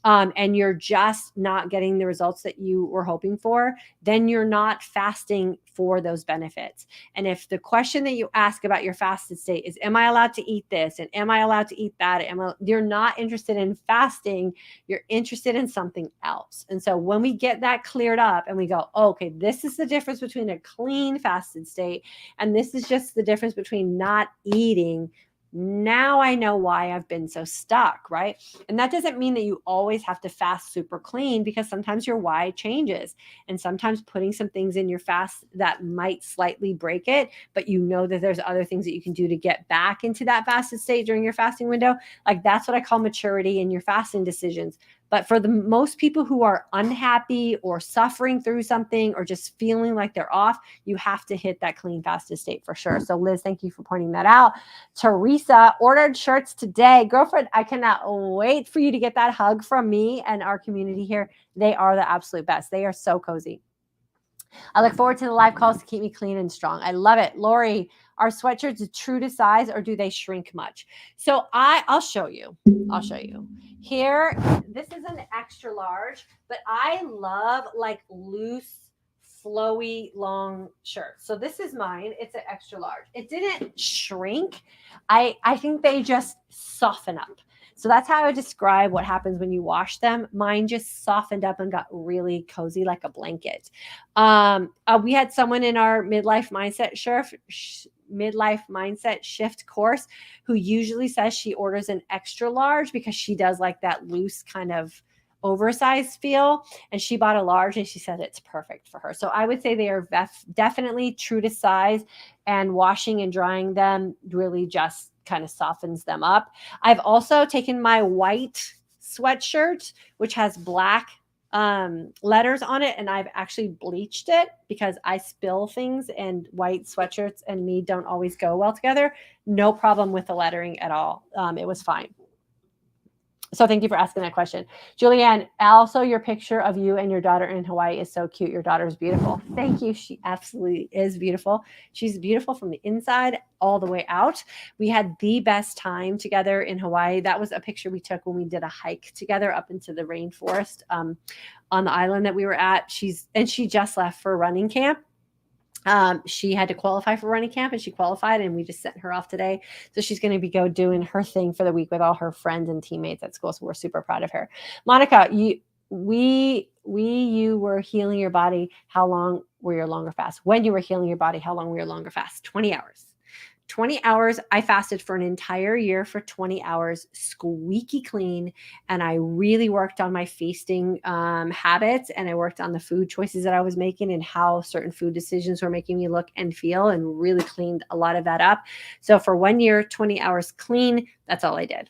and you're just not getting the results that you were hoping for, then you're not fasting for those benefits. And if the question that you ask about your fasted state is, am I allowed to eat this? And am I allowed to eat that? You're not interested in fasting, you're interested in something else. And so when we get that cleared up and we go, oh, okay, this is the difference between a clean fasted state, and this is just the difference between not eating, now I know why I've been so stuck, right? And that doesn't mean that you always have to fast super clean, because sometimes your why changes. And sometimes putting some things in your fast that might slightly break it, but you know that there's other things that you can do to get back into that fasted state during your fasting window. Like that's what I call maturity in your fasting decisions. But for the most people who are unhappy or suffering through something or just feeling like they're off, you have to hit that clean fasted state for sure. So Liz, thank you for pointing that out. Teresa ordered shirts today. Girlfriend, I cannot wait for you to get that hug from me and our community here. They are the absolute best. They are so cozy. I look forward to the live calls to keep me clean and strong. I love it. Lori, are sweatshirts true to size or do they shrink much? So I'll show you. I'll show you. Here, this is an extra large, but I love like loose, flowy, long shirts. So this is mine. It's an extra large. It didn't shrink. I think they just soften up. So that's how I would describe what happens when you wash them. Mine just softened up and got really cozy like a blanket. We had someone in our midlife mindset shift course who usually says she orders an extra large because she does like that loose kind of oversized feel, and she bought a large and she said it's perfect for her. So I would say they are definitely true to size, and washing and drying them really just kind of softens them up. I've also taken my white sweatshirt, which has black letters on it, and I've actually bleached it because I spill things, and white sweatshirts and me don't always go well together. No problem with the lettering at all. It was fine. So thank you for asking that question. Julianne, also your picture of you and your daughter in Hawaii is so cute. Your daughter is beautiful. Thank you. She absolutely is beautiful. She's beautiful from the inside all the way out. We had the best time together in Hawaii. That was a picture we took when we did a hike together up into the rainforest on the island that we were at. She just left for running camp. She had to qualify for running camp and she qualified, and we just sent her off today. So she's going to go doing her thing for the week with all her friends and teammates at school. So we're super proud of her. Monica, you were healing your body. How long were your longer fasts? When you were healing your body, how long were your longer fasts? 20 hours. 20 hours. I fasted for an entire year for 20 hours, squeaky clean. And I really worked on my feasting habits, and I worked on the food choices that I was making and how certain food decisions were making me look and feel, and really cleaned a lot of that up. So for 1 year, 20 hours clean, that's all I did.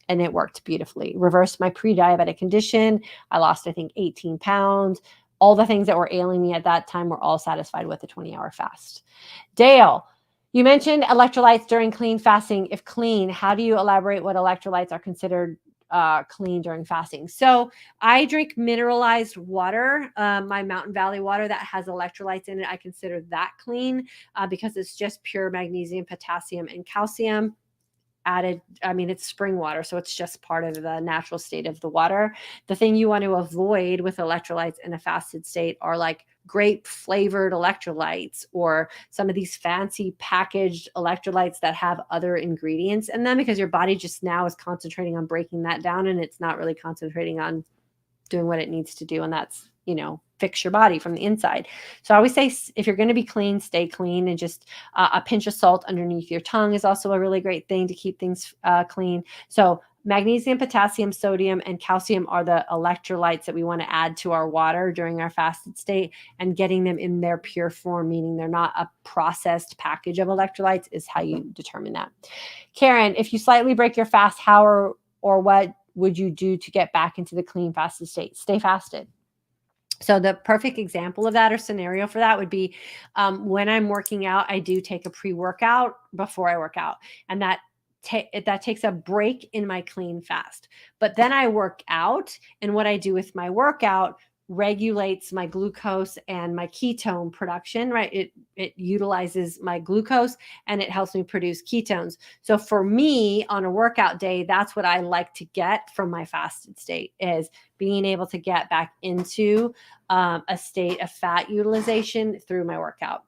And it worked beautifully. Reversed my pre-diabetic condition. I lost, I think, 18 pounds. All the things that were ailing me at that time were all satisfied with the 20-hour fast. Dale, you mentioned electrolytes during clean fasting. If clean, how do you elaborate what electrolytes are considered clean during fasting? So I drink mineralized water, my Mountain Valley water that has electrolytes in it. I consider that clean because it's just pure magnesium, potassium, and calcium added. I mean, it's spring water, so it's just part of the natural state of the water. The thing you want to avoid with electrolytes in a fasted state are like grape flavored electrolytes or some of these fancy packaged electrolytes that have other ingredients in them, because your body just now is concentrating on breaking that down, and it's not really concentrating on doing what it needs to do. And that's, fix your body from the inside. So I always say, if you're going to be clean, stay clean, and just a pinch of salt underneath your tongue is also a really great thing to keep things clean. So magnesium, potassium, sodium, and calcium are the electrolytes that we want to add to our water during our fasted state, and getting them in their pure form, meaning they're not a processed package of electrolytes, is how you determine that. Karen, if you slightly break your fast, how or what would you do to get back into the clean fasted state? Stay fasted. So the perfect example of that, or scenario for that, would be when I'm working out, I do take a pre-workout before I work out, and that takes a break in my clean fast. But then I work out, and what I do with my workout regulates my glucose and my ketone production, right? It utilizes my glucose and it helps me produce ketones. So for me, on a workout day, that's what I like to get from my fasted state, is being able to get back into a state of fat utilization through my workout.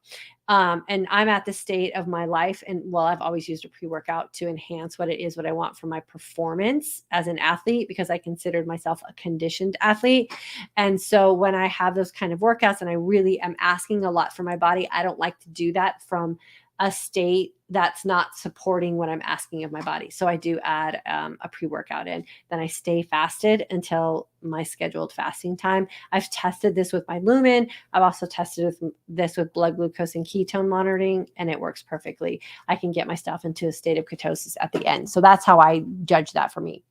And I'm at the state of my life, and I've always used a pre-workout to enhance what I want for my performance as an athlete, because I considered myself a conditioned athlete. And so when I have those kind of workouts and I really am asking a lot for my body, I don't like to do that from a state that's not supporting what I'm asking of my body. So I do add a pre-workout in. Then I stay fasted until my scheduled fasting time. I've tested this with my Lumen. I've also tested this with blood glucose and ketone monitoring, and it works perfectly. I can get myself into a state of ketosis at the end. So that's how I judge that for me.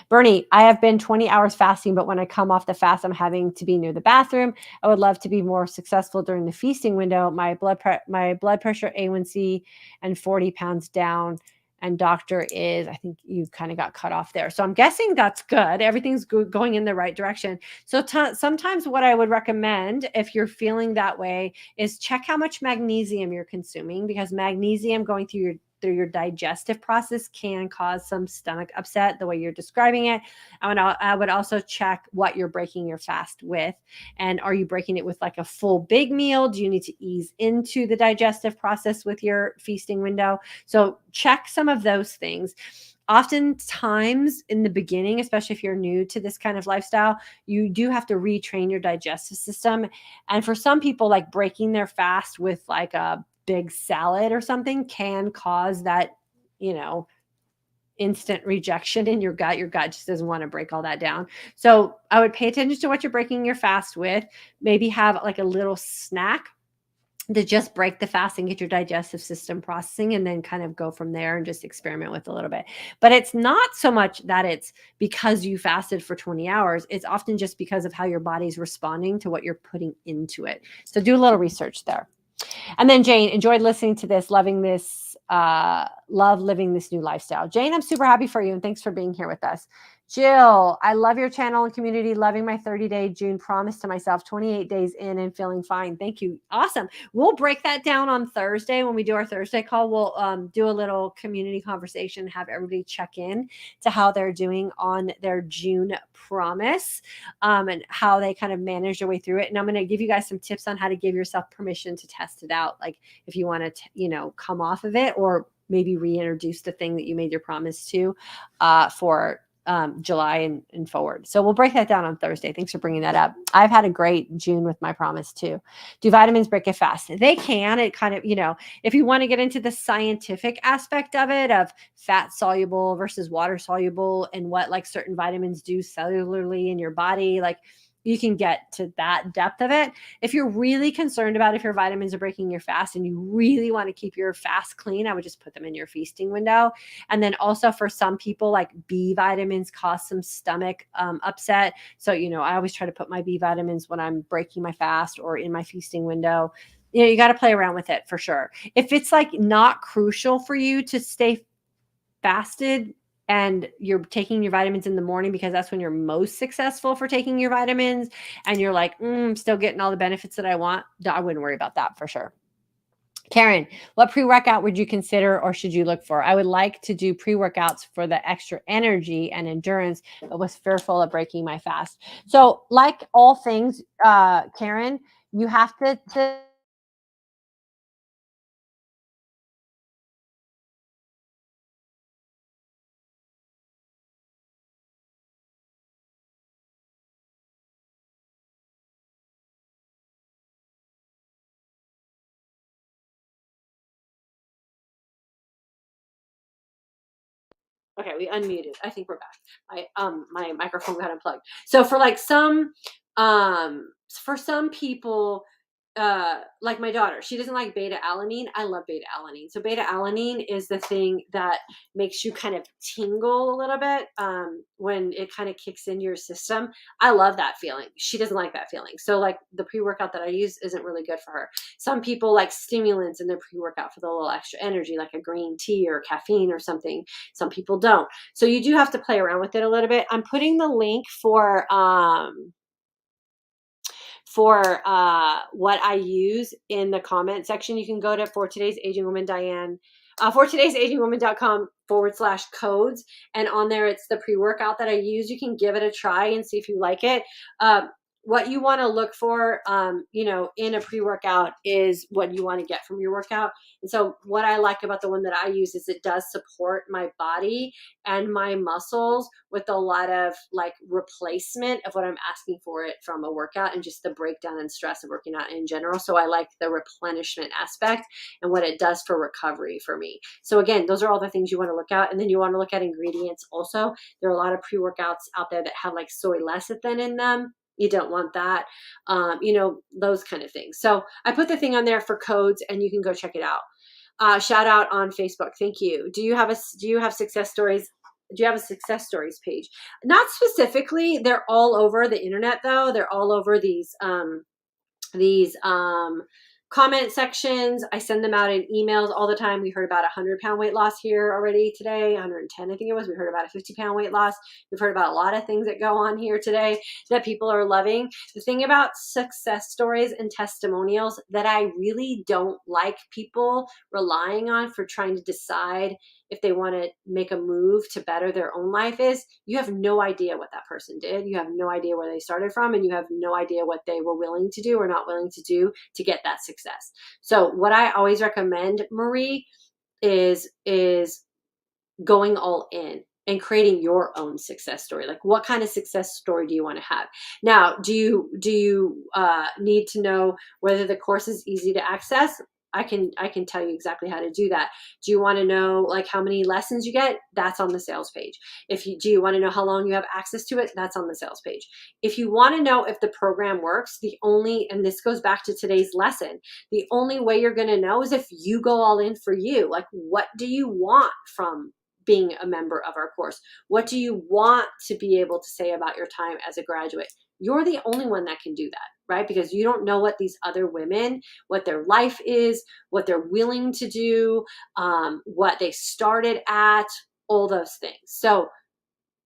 Bernie, I have been 20 hours fasting, but when I come off the fast, I'm having to be near the bathroom. I would love to be more successful during the feasting window. My blood pressure, A1C, and 40 pounds down. And doctor is, I think you kind of got cut off there. So I'm guessing that's good. Everything's going in the right direction. So sometimes what I would recommend if you're feeling that way is check how much magnesium you're consuming, because magnesium going through your digestive process can cause some stomach upset the way you're describing it. I would also check what you're breaking your fast with. And are you breaking it with like a full big meal? Do you need to ease into the digestive process with your feasting window? So check some of those things. Oftentimes in the beginning, especially if you're new to this kind of lifestyle, you do have to retrain your digestive system. And for some people, like breaking their fast with like a big salad or something can cause that, instant rejection in your gut. Your gut just doesn't want to break all that down. So I would pay attention to what you're breaking your fast with. Maybe have like a little snack to just break the fast and get your digestive system processing, and then kind of go from there and just experiment with a little bit. But it's not so much that it's because you fasted for 20 hours. It's often just because of how your body's responding to what you're putting into it. So do a little research there. And then Jane, enjoyed listening to this, loving this, love living this new lifestyle. Jane, I'm super happy for you, and thanks for being here with us. Jill, I love your channel and community, loving my 30-day June promise to myself, 28 days in and feeling fine. Thank you. Awesome. We'll break that down on Thursday. When we do our Thursday call, we'll do a little community conversation, have everybody check in to how they're doing on their June promise, and how they kind of manage their way through it. And I'm going to give you guys some tips on how to give yourself permission to test it out. Like if you want to, come off of it, or maybe reintroduce the thing that you made your promise to for July and forward. So we'll break that down on Thursday. Thanks for bringing that up. I've had a great June with my promise too. Do vitamins break it fast? They can. It kind of, if you want to get into the scientific aspect of it, of fat soluble versus water soluble, and what like certain vitamins do cellularly in your body, like you can get to that depth of it. If you're really concerned about if your vitamins are breaking your fast and you really want to keep your fast clean, I would just put them in your feasting window. And then also for some people, like B vitamins cause some stomach upset. So, I always try to put my B vitamins when I'm breaking my fast or in my feasting window. You got to play around with it for sure. If it's like not crucial for you to stay fasted, and you're taking your vitamins in the morning because that's when you're most successful for taking your vitamins, and you're like, I'm still getting all the benefits that I want, I wouldn't worry about that for sure. Karen, what pre-workout would you consider or should you look for? I would like to do pre-workouts for the extra energy and endurance, but was fearful of breaking my fast. So like all things, Karen, you have to Okay, we unmuted. I think we're back. My microphone got unplugged. So for like for some people, like my daughter, she doesn't like beta alanine. I love beta alanine. So beta alanine is the thing that makes you kind of tingle a little bit when it kind of kicks into your system. I love that feeling. She doesn't like that feeling. So like the pre-workout that I use isn't really good for her. Some people like stimulants in their pre-workout for the little extra energy, like a green tea or caffeine or something. Some people don't. So you do have to play around with it a little bit. I'm putting the link for what I use in the comment section. You can go to For Today's Aging Woman Dy Ann, fortoday'sagingwoman.com/codes. And on there, it's the pre-workout that I use. You can give it a try and see if you like it. What you want to look for, in a pre-workout is what you want to get from your workout. And so what I like about the one that I use is it does support my body and my muscles with a lot of like replacement of what I'm asking for it from a workout, and just the breakdown and stress of working out in general. So I like the replenishment aspect and what it does for recovery for me. So again, those are all the things you want to look at. And then you want to look at ingredients also. There are a lot of pre-workouts out there that have like soy lecithin in them. You don't want that, those kind of things. So I put the thing on there for codes, and you can go check it out. Shout out on Facebook. Thank you. Do you have success stories? Do you have a success stories page? Not specifically. They're all over the internet though. They're all over these Comment sections, I send them out in emails all the time. We heard about a 100-pound weight loss here already today, 110 I think it was. We heard about a 50-pound weight loss. We've heard about a lot of things that go on here today that people are loving. The thing about success stories and testimonials that I really don't like people relying on for trying to decide if they want to make a move to better their own life is you have no idea what that person did. You have no idea where they started from, and you have no idea what they were willing to do or not willing to do to get that success. So what I always recommend, Marie, is going all in and creating your own success story. Like, what kind of success story do you want to have? Now, do you need to know whether the course is easy to access? I can tell you exactly how to do that. Do you want to know like how many lessons you get? That's on the sales page. Do you want to know how long you have access to it? That's on the sales page. If you want to know if the program works, and this goes back to today's lesson, the only way you're going to know is if you go all in for you. Like, what do you want from being a member of our course? What do you want to be able to say about your time as a graduate? You're the only one that can do that, right? Because you don't know what these other women, what their life is, what they're willing to do, what they started at, all those things. So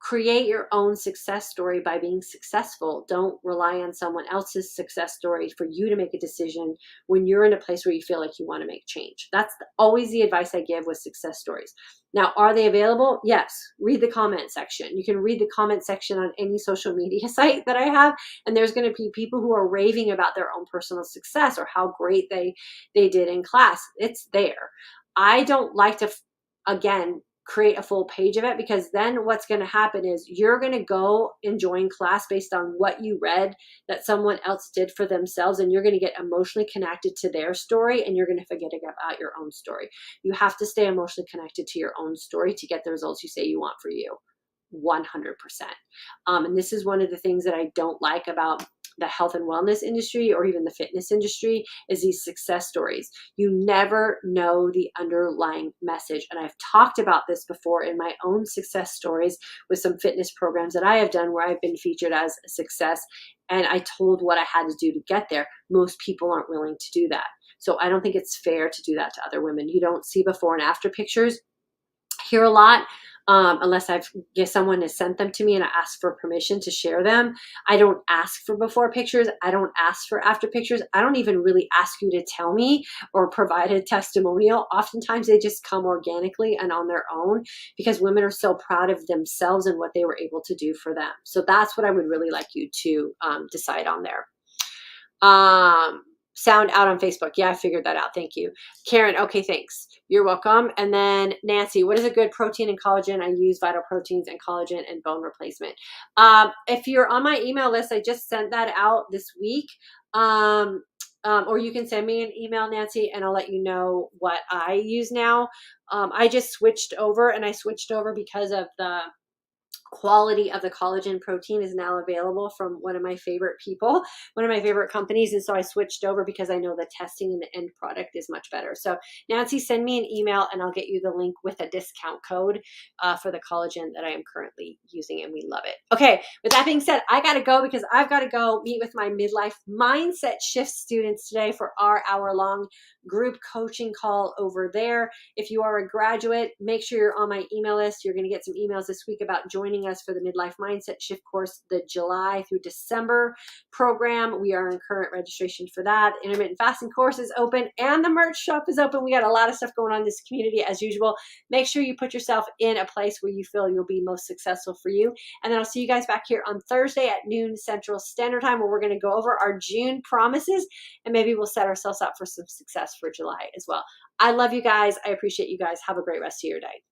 create your own success story by being successful. Don't rely on someone else's success story for you to make a decision when you're in a place where you feel like you want to make change. That's always the advice I give with success stories. Now, are they available? Yes. Read the comment section. You can read the comment section on any social media site that I have, and there's going to be people who are raving about their own personal success or how great they did in class. It's there. I don't like to, again, create a full page of it, because then what's going to happen is you're going to go and join class based on what you read that someone else did for themselves, and you're going to get emotionally connected to their story, and you're going to forget about your own story. You have to stay emotionally connected to your own story to get the results you say you want for you. 100%. And this is one of the things that I don't like about the health and wellness industry or even the fitness industry is these success stories. You never know the underlying message. And I've talked about this before in my own success stories with some fitness programs that I have done where I've been featured as a success. And I told what I had to do to get there. Most people aren't willing to do that. So I don't think it's fair to do that to other women. You don't see before and after pictures here a lot. Unless someone has sent them to me and I ask for permission to share them. I don't ask for before pictures. I don't ask for after pictures. I don't even really ask you to tell me or provide a testimonial. Oftentimes they just come organically and on their own because women are so proud of themselves and what they were able to do for them. So that's what I would really like you to decide on there. Sound out on Facebook. Yeah, I figured that out. Thank you. Karen, okay, thanks. You're welcome. And then Nancy, what is a good protein and collagen? I use Vital Proteins and collagen and bone replacement. If you're on my email list, I just sent that out this week. Or you can send me an email, Nancy, and I'll let you know what I use now. I just switched over, and I switched over because of the quality of the collagen protein is now available from one of my favorite people, one of my favorite companies. And so I switched over because I know the testing and the end product is much better. So Nancy, send me an email and I'll get you the link with a discount code for the collagen that I am currently using, and we love it. Okay, with that being said, I got to go because I've got to go meet with my midlife mindset shift students today for our hour-long group coaching call over there. If you are a graduate, make sure you're on my email list. You're going to get some emails this week about joining us for the Midlife Mindset Shift course, the July through December program. We are in current registration for that. Intermittent Fasting course is open and the merch shop is open. We got a lot of stuff going on in this community as usual. Make sure you put yourself in a place where you feel you'll be most successful for you. And then I'll see you guys back here on Thursday at noon Central Standard Time, where we're going to go over our June promises and maybe we'll set ourselves up for some success for July as well. I love you guys. I appreciate you guys. Have a great rest of your day.